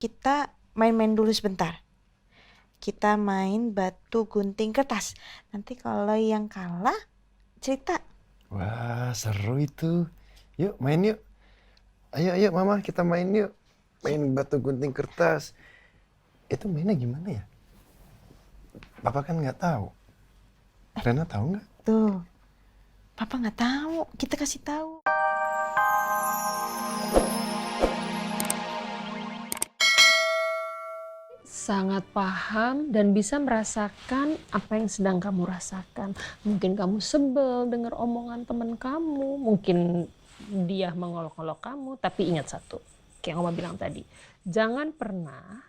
kita main-main dulu sebentar. Kita main batu gunting kertas. Nanti kalau yang kalah cerita. Wah, seru itu. Yuk, main yuk. Ayo, Mama, kita main yuk. Main batu gunting kertas. Itu mainnya gimana ya? Papa kan nggak tahu. Rena tahu nggak? Tuh, Papa nggak tahu. Kita kasih tahu. Sangat paham dan bisa merasakan apa yang sedang kamu rasakan. Mungkin kamu sebel dengar omongan teman kamu, mungkin dia mengolok-olok kamu, tapi ingat satu, kayak Oma bilang tadi, jangan pernah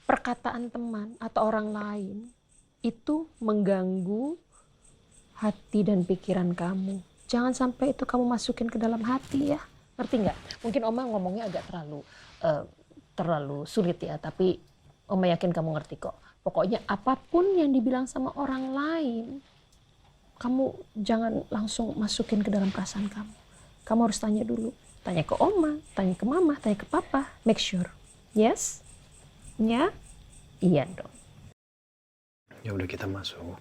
perkataan teman atau orang lain itu mengganggu hati dan pikiran kamu. Jangan sampai itu kamu masukin ke dalam hati ya. Ngerti nggak? Mungkin Oma ngomongnya agak terlalu sulit ya, tapi Oma yakin kamu ngerti kok. Pokoknya apapun yang dibilang sama orang lain, kamu jangan langsung masukin ke dalam perasaan kamu. Kamu harus tanya dulu. Tanya ke Oma, tanya ke Mama, tanya ke Papa. Make sure. Yes? Ya? Iya dong. Ya udah kita masuk.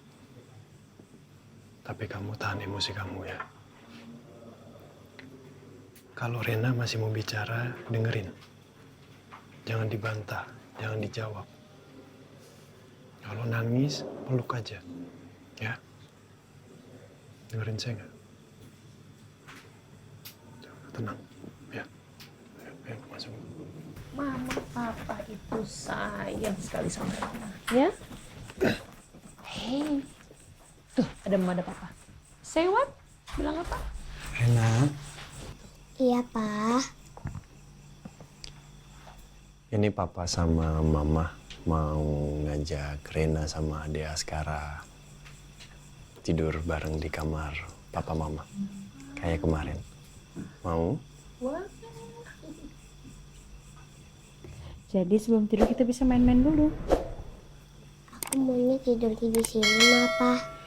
Tapi kamu tahan emosi kamu ya. Kalau Rena masih mau bicara, dengerin. Jangan dibantah, jangan dijawab. Kalau nangis, peluk aja. Ya. Dengerin saya nggak? Tenang. Ya. Ayo, masuk. Mama, Papa itu sayang sekali sama Rena. Ya? Hei. Tuh, ada Mama, ada Papa. Say what? Bilang apa? Rena. Iya, Pak. Ini Papa sama Mama mau ngajak Rena sama Ade Askara tidur bareng di kamar Papa Mama. Kayak kemarin. Mau? Wah. Jadi sebelum tidur kita bisa main-main dulu. Aku maunya tidur di sini, Papa.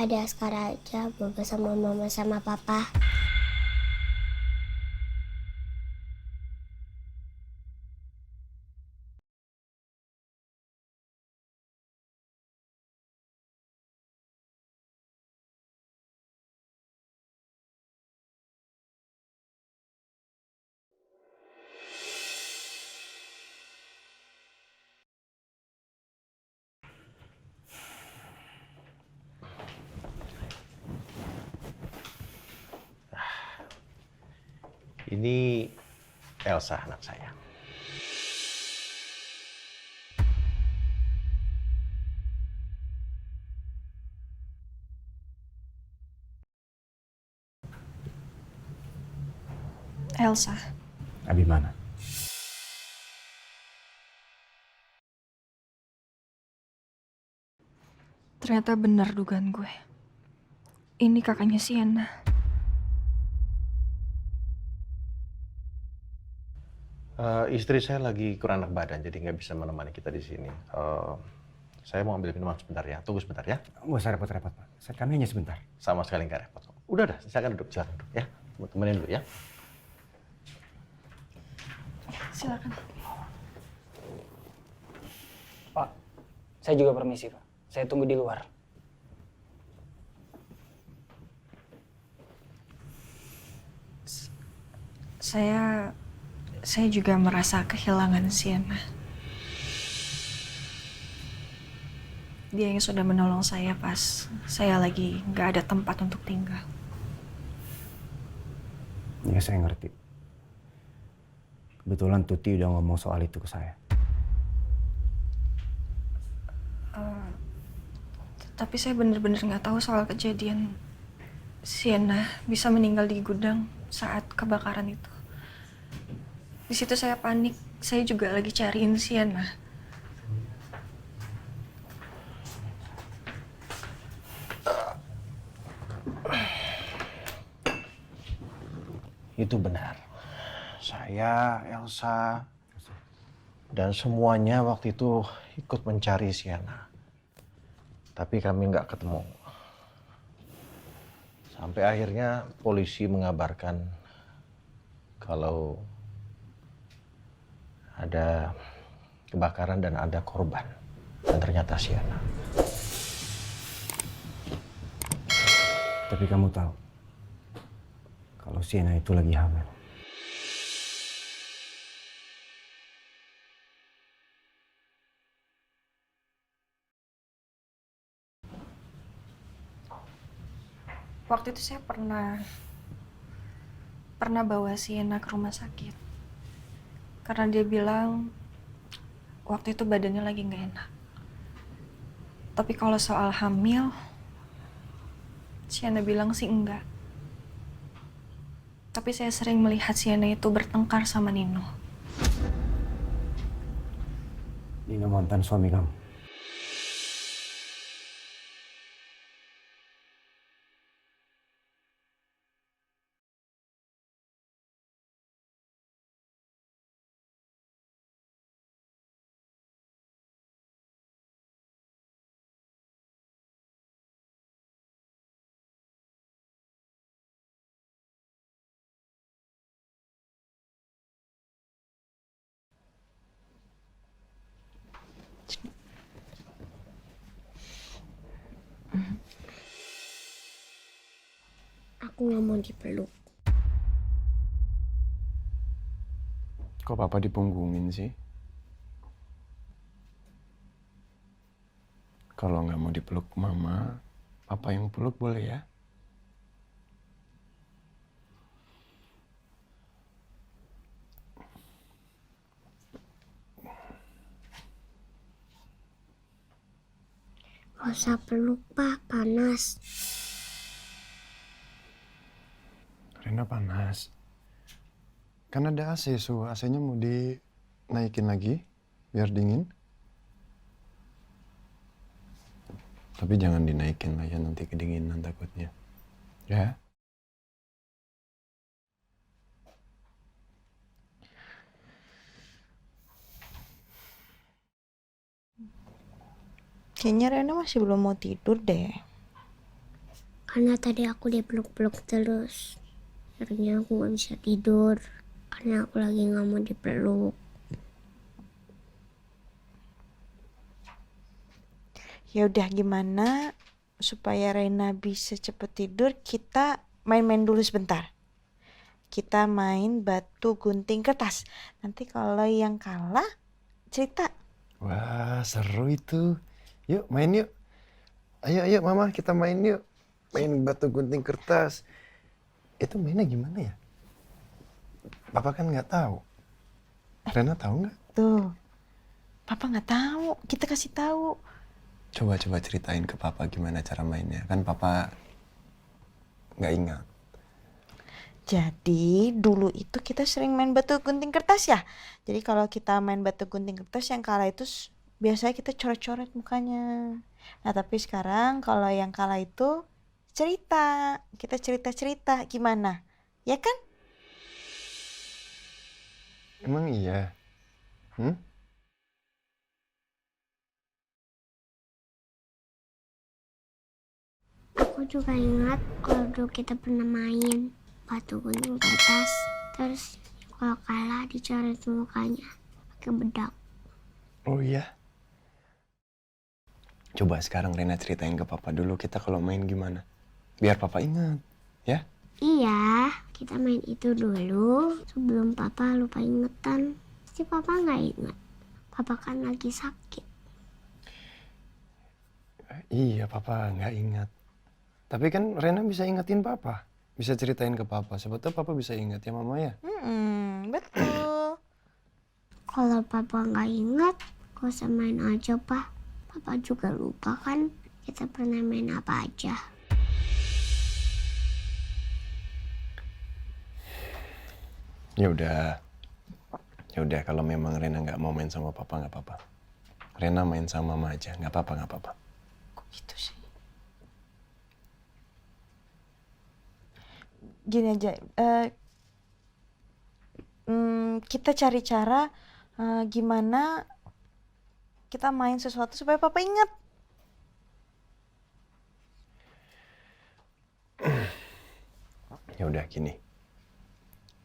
Ada Askara aja, Baba sama Mama sama Papa. Ini Elsa anak saya. Elsa. Abimana. Ternyata benar dugaan gue. Ini kakaknya Sienna. Istri saya lagi kurang enak badan, jadi nggak bisa menemani kita di sini. Saya mau ambil minuman sebentar ya. Tunggu sebentar ya. Nggak usah repot-repot, Pak. Kami hanya sebentar. Sama sekali nggak repot. Udah, silakan duduk, silakan duduk ya. Mau temenin dulu ya. Silakan. Pak, saya juga permisi, Pak. Saya tunggu di luar. Saya juga merasa kehilangan Sienna. Dia yang sudah menolong saya pas saya lagi nggak ada tempat untuk tinggal. Ya, saya ngerti. Kebetulan Tuti udah ngomong soal itu ke saya. Tapi saya benar-benar nggak tahu soal kejadian Sienna bisa meninggal di gudang saat kebakaran itu. Di situ saya panik. Saya juga lagi cariin Sienna. Itu benar. Saya, Elsa, dan semuanya waktu itu ikut mencari Sienna. Tapi kami nggak ketemu. Sampai akhirnya polisi mengabarkan kalau ada kebakaran dan ada korban. Dan ternyata Sienna. Tapi kamu tahu, kalau Sienna itu lagi hamil. Waktu itu saya pernah bawa Sienna ke rumah sakit. Karena dia bilang waktu itu badannya lagi nggak enak. Tapi kalau soal hamil, Sienna bilang sih enggak. Tapi saya sering melihat Sienna itu bertengkar sama Nino. Nino mantan suami kamu. Aku nggak mau dipeluk. Kok papa dipunggungin sih? Kalau nggak mau dipeluk mama, papa yang peluk boleh ya? Gak usah peluk, Pak. Panas. Rena panas. Kan ada AC, AC-nya mau dinaikin lagi biar dingin. Tapi jangan dinaikin lah ya, nanti kedinginan takutnya. Ya? Kayaknya Rena masih belum mau tidur deh. Karena tadi aku dipeluk-peluk terus. Akhirnya aku gak bisa tidur. Karena aku lagi gak mau dipeluk. Ya udah, gimana supaya Rena bisa cepet tidur, kita main-main dulu sebentar. Kita main batu gunting kertas. Nanti kalau yang kalah cerita. Wah, seru itu. Yuk, main yuk. Ayo, mama, kita main yuk. Main batu gunting kertas. Itu mainnya gimana ya? Papa kan nggak tahu. Rena tahu nggak? Tuh, Papa nggak tahu. Kita kasih tahu. Coba ceritain ke Papa gimana cara mainnya. Kan Papa nggak ingat. Jadi dulu itu kita sering main batu gunting kertas ya. Jadi kalau kita main batu gunting kertas, yang kalah itu biasanya kita coret-coret mukanya. Nah tapi sekarang kalau yang kalah itu cerita. Kita cerita-cerita gimana? Ya kan? Emang iya? Hmm? Aku juga ingat kalau dulu kita pernah main batu gunting kertas. Terus kalau kalah dicoret mukanya pakai bedak. Oh iya? Coba sekarang Rena ceritain ke Papa dulu kita kalau main gimana. Biar Papa ingat, ya? Iya, kita main itu dulu sebelum Papa lupa ingetan. Pasti Papa nggak inget. Papa kan lagi sakit. Iya, Papa nggak ingat. Tapi kan Rena bisa ingetin Papa. Bisa ceritain ke Papa. Siapa tahu Papa bisa ingat ya Mama ya? Betul. Kalau Papa nggak inget, gak usah main aja, Pak. Papa juga lupa kan kita pernah main apa aja. Ya udah kalau memang Rena nggak mau main sama Papa nggak apa-apa. Rena main sama Mama aja, nggak apa-apa. Kok gitu sih? Gini aja, kita cari cara gimana kita main sesuatu supaya Papa ingat. Ya udah gini.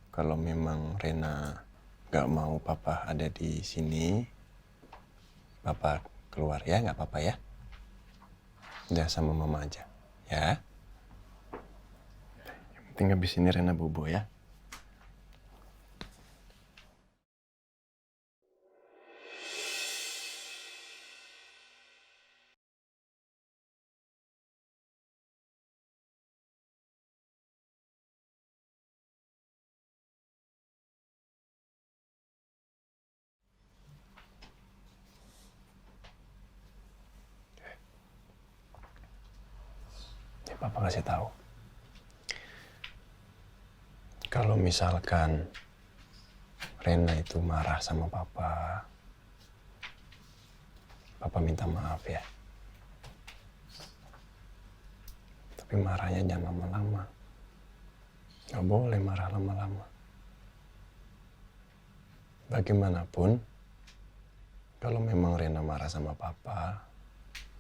Kalau memang Rena gak mau papa ada di sini, papa keluar ya, nggak apa-apa ya. Udah sama mama aja, ya. Yang penting habis ini Rena bobo ya. Ya, papa kasih tahu. Kalau misalkan Rena itu marah sama papa, papa minta maaf ya. Tapi marahnya jangan lama-lama. Gak boleh marah lama-lama. Bagaimanapun, kalau memang Rena marah sama papa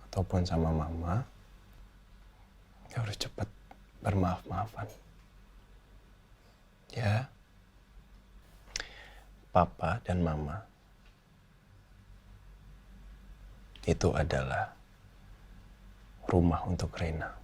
ataupun sama mama, ya harus cepat bermaaf-maafan. Ya, papa dan mama itu adalah rumah untuk Rena.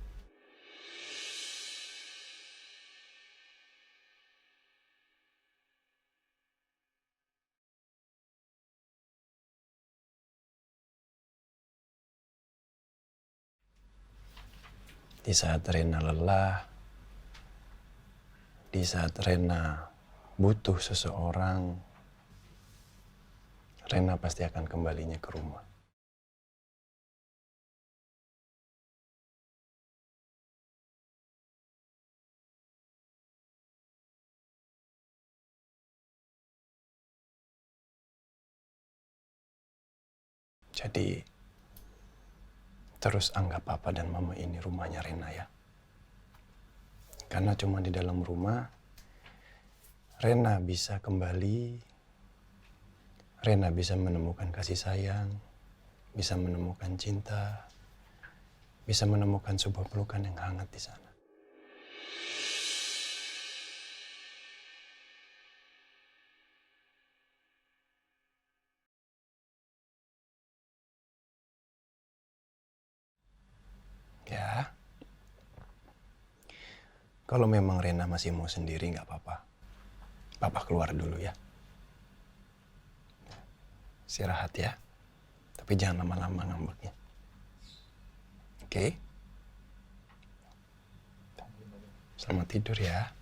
Di saat Rena lelah, di saat Rena butuh seseorang, Rena pasti akan kembalinya ke rumah. Jadi, terus anggap papa dan mama ini rumahnya Rena ya. Karena cuma di dalam rumah, Rena bisa kembali, Rena bisa menemukan kasih sayang, bisa menemukan cinta, bisa menemukan sebuah pelukan yang hangat di sana. Ya, kalau memang Rena masih mau sendiri nggak apa-apa. Papa keluar dulu ya. Istirahat ya. Tapi jangan lama-lama ngambeknya. Oke? Selamat tidur ya.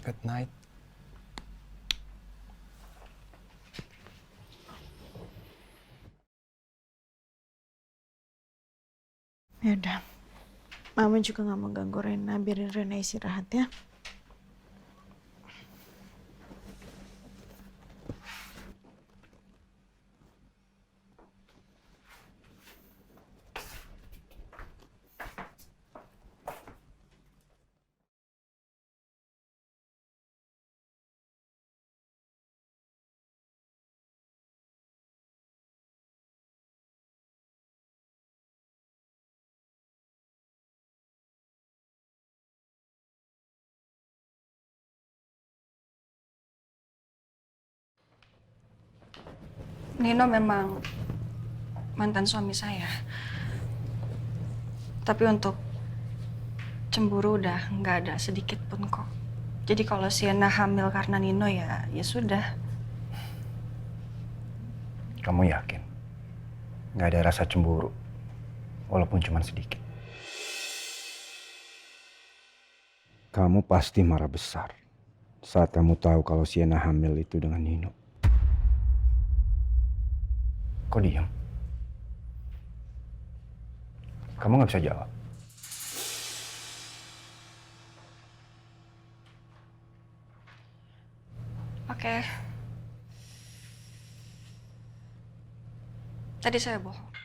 Good night. Ya udah. Mama juga nggak mau ganggu Rena, biarin Rena istirahat ya. Nino memang mantan suami saya. Tapi untuk cemburu udah nggak ada sedikit pun kok. Jadi kalau Sienna hamil karena Nino ya sudah. Kamu yakin? Nggak ada rasa cemburu, walaupun cuma sedikit. Kamu pasti marah besar saat kamu tahu kalau Sienna hamil itu dengan Nino. Kok diam? Kamu nggak bisa jawab. Oke. Tadi saya bohong.